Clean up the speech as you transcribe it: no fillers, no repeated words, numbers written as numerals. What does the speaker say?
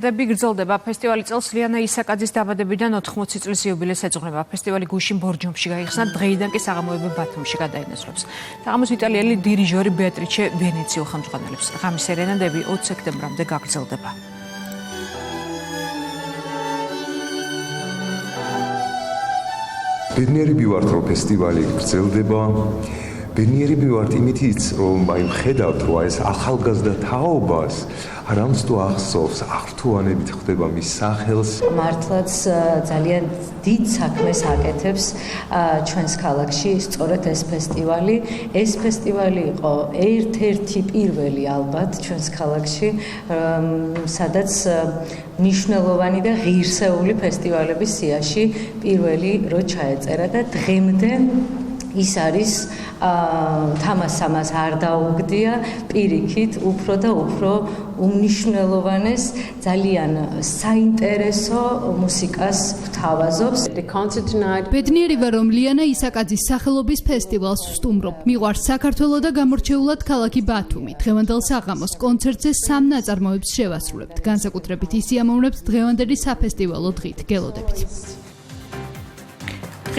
გრძელდება ფესტივალი წელს ლიანა ისაკაძის დაბადებიდან 80 წლის იუბილეს ეძღვნება. ფესტივალი გუშინ ბორჯომში გაიხსნა, დღეიდან კი საღამოები ბათუმში გადაინაცვლებს. საღამოს იტალიელი დირიჟორი ბეატრიჩე ვენეციო ხელმძღვანელებს. ღამის სერენადები 20 სექტემბრამდე გაგრძელდება. ბედნიერები ვართ, რომ ფესტივალი გრძელდება. ბედნიერები ვართ იმითიც, რომ ხედავთ, რომ ეს ახალგაზრდა თაობას არამც თუ ახსოვს, აღრთვანებით ხვდება მის სახელს. მართლაც ძალიან დიდ საქმეს აკეთებს ჩვენს ქალაქში სწორედ ეს ფესტივალი. ეს ფესტივალი იყო ერთ-ერთი პირველი ალბათ ჩვენს ქალაქში, სადაც მნიშვნელოვანი და ღირსეული ფესტივალების სიაში პირველი რო ჩაეწერა და დღემდე ის არის თამას არ დაუგდია, პირიქით უფრო და უფრო უმნიშვნელოვანეს, ძალიან საინტერესო მუსიკას გვთავაზობს. ბედნიერი ვარ, რომ ლიანა ისაკაძის სახელობის ფესტივალს ვსტუმრობ. მიყვარს საქართველო და გამორჩეულად ქალაქი ბათუმი. დღევანდელ საღამოს კონცერტზე 3 ნაწარმოებს შევასრულებთ. განსაკუთრებით ის სიამოვნებთ დღევანდელი საფესტივალო დღით. გელოდებით.